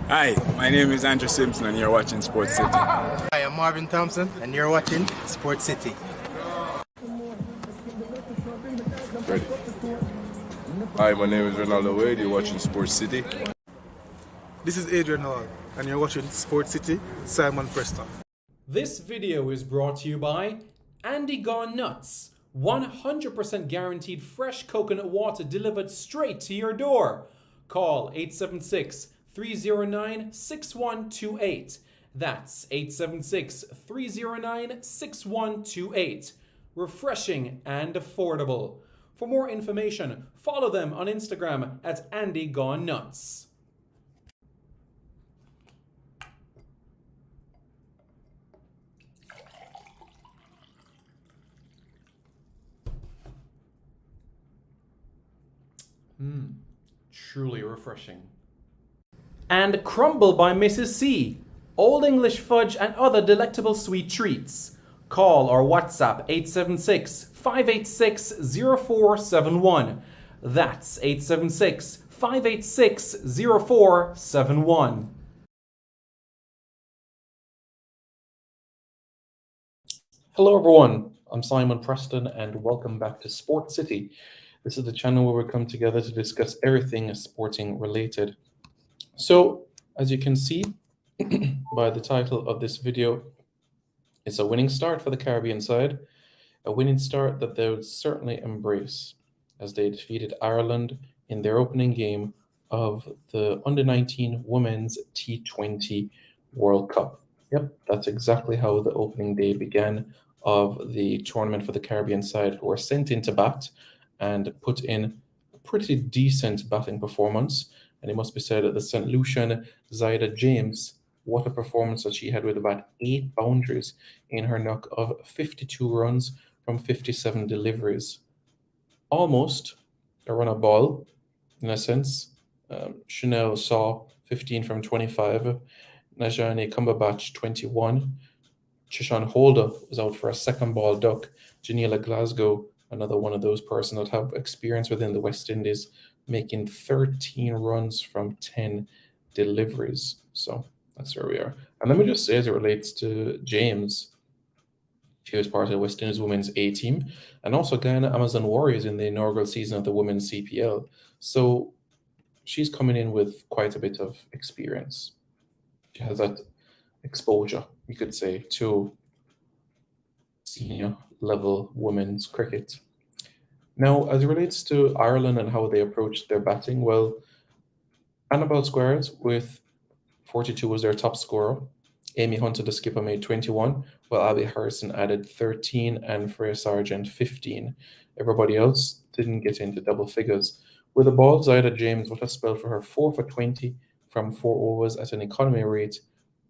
Hi, my name is Andrew Simpson and you're watching Sports City. Hi, I'm Marvin Thompson and you're watching Sports City. Ready. Hi, my name is Ronaldo Wade. You're watching Sports City. This is Adrian Hall and you're watching Sports City with Simon Preston. This video is brought to you by Andy Gone Nuts. 100% guaranteed fresh coconut water delivered straight to your door. Call 876-309-6128. That's 876-309-6128. Refreshing and affordable. For more information, follow them on Instagram at Andy Gone Nuts. Truly refreshing. And Crumble by Mrs. C. Old English fudge and other delectable sweet treats. Call or WhatsApp 876-586-0471. That's 876-586-0471. Hello everyone, I'm Simon Preston and welcome back to Sports City. This is the channel where we come together to discuss everything sporting related. So, as you can see by the title of this video, it's a winning start for the Caribbean side, a winning start that they would certainly embrace as they defeated Ireland in their opening game of the Under-19 Women's T20 World Cup. Yep, that's exactly how the opening day began of the tournament for the Caribbean side, who were sent into bat and put in a pretty decent batting performance. And it must be said that the St. Lucian Zaida James, what a performance that she had with about 8 boundaries in her knock of 52 runs from 57 deliveries. Almost a run of ball, in a sense. Chanel saw 15 from 25. Najani Cumberbatch, 21. Chishan Holder was out for a second ball duck. Janila Glasgow, another one of those persons that have experience within the West Indies, making 13 runs from 10 deliveries. So that's where we are. And let me just say, as it relates to James, she was part of the West Indies Women's A team and also Guyana Amazon Warriors in the inaugural season of the Women's CPL. So she's coming in with quite a bit of experience. She has that exposure, you could say, to senior level women's cricket. Now, as it relates to Ireland and how they approached their batting, well, Annabelle Squares with 42 was their top scorer. Amy Hunter, the skipper, made 21, while Abby Harrison added 13 and Freya Sargent 15. Everybody else didn't get into double figures. With the ball, Zaida James, what a spell for her, 4 for 20 from 4 overs at an economy rate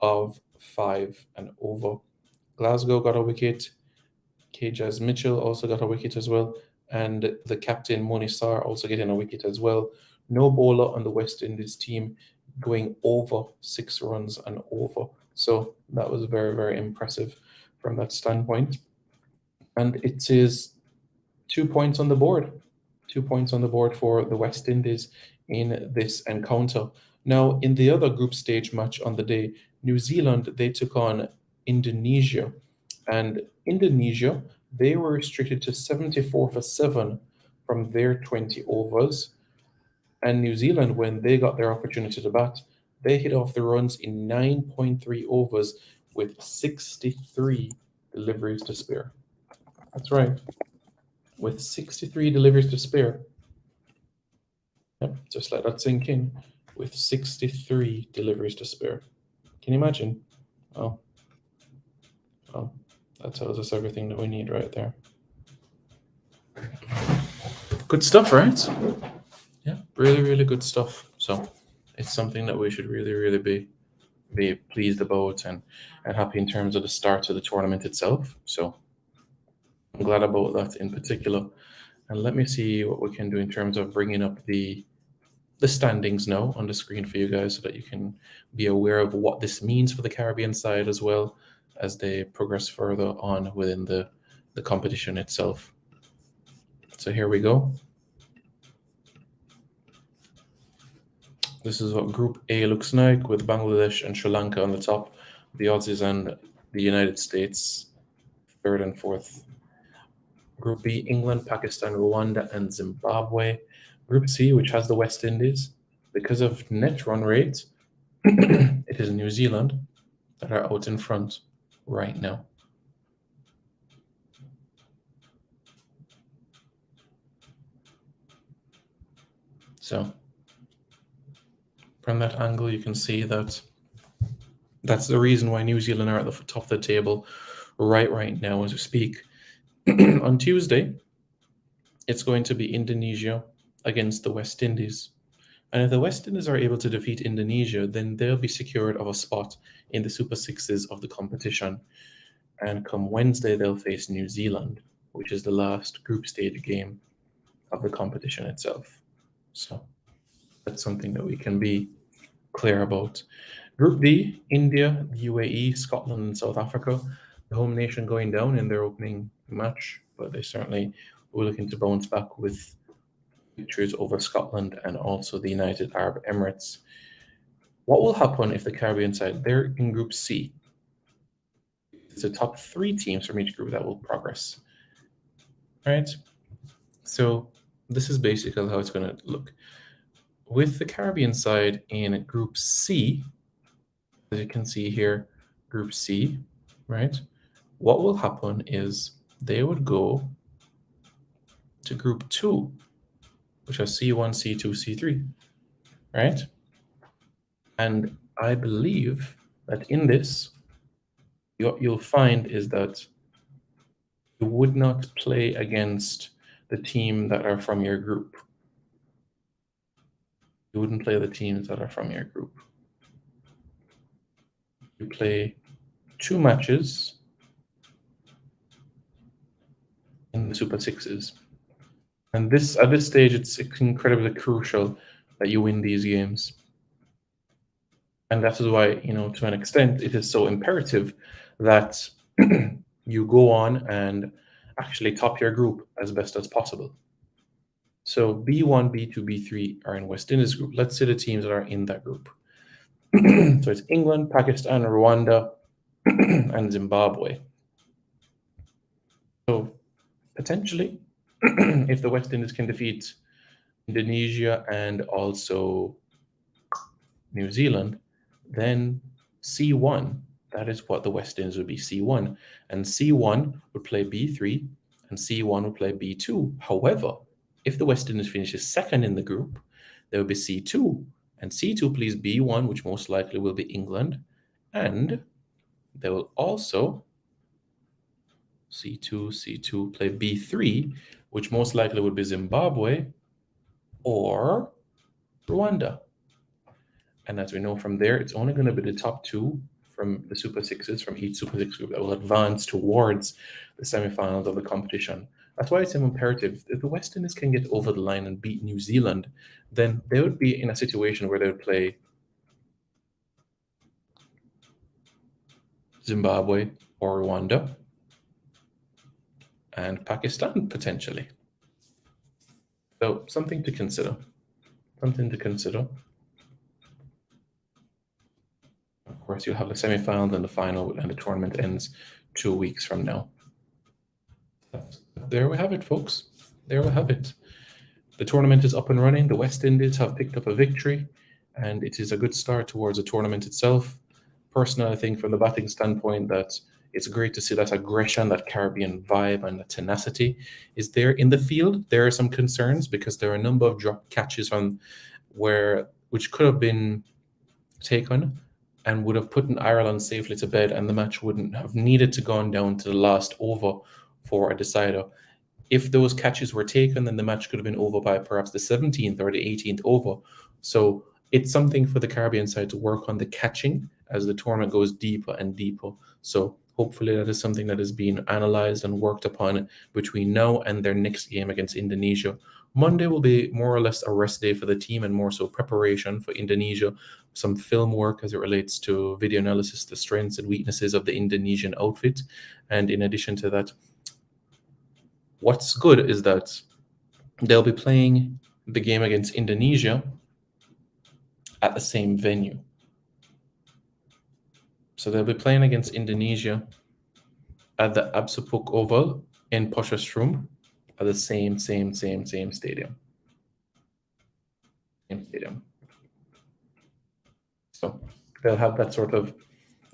of 5 and over. Glasgow got a wicket. Kajaz Mitchell also got a wicket as well. And the captain, Moni Sarr, also getting a wicket as well. No bowler on the West Indies team going over 6 runs and over. So that was very, very impressive from that standpoint. And it is 2 points on the board. 2 points on the board for the West Indies in this encounter. Now, in the other group stage match on the day, New Zealand, they took on Indonesia. And Indonesia, they were restricted to 74 for 7 from their 20 overs. And New Zealand, when they got their opportunity to bat, they hit off the runs in 9.3 overs with 63 deliveries to spare. That's right. With 63 deliveries to spare. Yep, just let that sink in. With 63 deliveries to spare. Can you imagine? Oh, that tells us everything that we need right there. Good stuff, right? Yeah, really, really good stuff. So it's something that we should really, really be pleased about and happy in terms of the start of the tournament itself. So I'm glad about that in particular. And let me see what we can do in terms of bringing up the standings now on the screen for you guys so that you can be aware of what this means for the Caribbean side as well as they progress further on within the competition itself. So here we go. This is what Group A looks like, with Bangladesh and Sri Lanka on the top, the Aussies and the United States third and fourth. Group B, England, Pakistan, Rwanda, and Zimbabwe. Group C, which has the West Indies, because of net run rate, it is New Zealand that are out in front right now. So from that angle, you can see that that's the reason why New Zealand are at the top of the table right now as we speak. On Tuesday, it's going to be Indonesia against the West Indies. And if the West Indies are able to defeat Indonesia, then they'll be secured of a spot in the Super Sixes of the competition. And come Wednesday, they'll face New Zealand, which is the last group stage game of the competition itself. So that's something that we can be clear about. Group D, India, the UAE, Scotland, and South Africa. The home nation going down in their opening match, but they certainly were looking to bounce back with victories over Scotland and also the United Arab Emirates. What will happen if the Caribbean side, they're in Group C? It's the top 3 teams from each group that will progress. Right? So this is basically how it's going to look. With the Caribbean side in Group C, as you can see here, Group C, right? What will happen is they would go to Group 2, which has C1, C2, C3, right? And I believe that in this, what you'll find is that you would not play against the team that are from your group. You wouldn't play the teams that are from your group. You play 2 matches in the Super Sixes. And this, at this stage, it's incredibly crucial that you win these games. And that is why, to an extent, it is so imperative that you go on and actually top your group as best as possible. So B1, B2, B3 are in West Indies group. Let's say the teams that are in that group. So it's England, Pakistan, Rwanda, and Zimbabwe. So potentially, if the West Indies can defeat Indonesia and also New Zealand, then C1, that is what the West Indies would be, C1. And C1 would play B3, and C1 would play B2. However, if the West Indies finishes second in the group, there would be C2. And C2 plays B1, which most likely will be England. And they will also C2 play B3, which most likely would be Zimbabwe or Rwanda. And as we know from there, it's only going to be the top 2 from the Super Sixes, from each Super Six group, that will advance towards the semifinals of the competition. That's why it's imperative. If the West Indies can get over the line and beat New Zealand, then they would be in a situation where they would play Zimbabwe or Rwanda and Pakistan, potentially. So something to consider. Something to consider. Of course, you'll have the semifinals and the final, and the tournament ends 2 weeks from now. There we have it, folks. There we have it. The tournament is up and running. The West Indies have picked up a victory, and it is a good start towards the tournament itself. Personally, I think from the batting standpoint that it's great to see that aggression, that Caribbean vibe, and the tenacity is there in the field. There are some concerns because there are a number of drop catches which could have been taken and would have put Ireland safely to bed, and the match wouldn't have needed to go down to the last over for a decider. If those catches were taken, then the match could have been over by perhaps the 17th or the 18th over. So it's something for the Caribbean side to work on the catching as the tournament goes deeper and deeper. So hopefully that is something that is being analyzed and worked upon between now and their next game against Indonesia. Monday will be more or less a rest day for the team, and more so preparation for Indonesia, some film work as it relates to video analysis, the strengths and weaknesses of the Indonesian outfit. And in addition to that, what's good is that they'll be playing the game against Indonesia at the same venue. So they'll be playing against Indonesia at the Absapuk Oval in Potchefstroom at the same stadium. Same stadium. So they'll have that sort of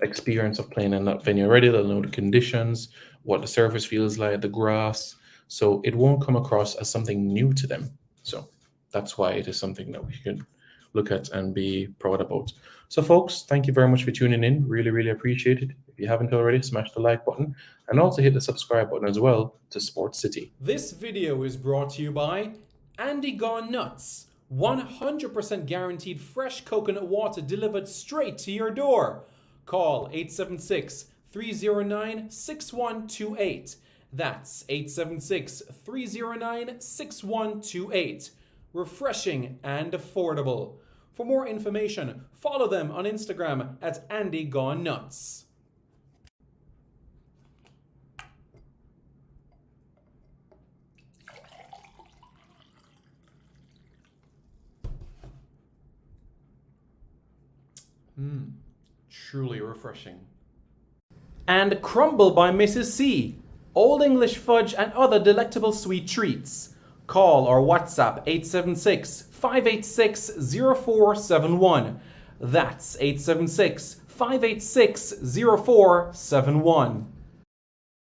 experience of playing in that venue already. They'll know the conditions, what the surface feels like, the grass. So it won't come across as something new to them. So that's why it is something that we can look at and be proud about. So folks, thank you very much for tuning in. Really, really appreciate it. If you haven't already, smash the like button and also hit the subscribe button as well to Sports City. This video is brought to you by Andy Gone Nuts. 100% guaranteed fresh coconut water delivered straight to your door. Call 876-309-6128. That's 876-309-6128. Refreshing and affordable. For more information, follow them on Instagram at Andy Gone Nuts. Truly refreshing. And Crumble by Mrs. C. Old English fudge and other delectable sweet treats. Call or WhatsApp 876-586-0471. That's 876-586-0471.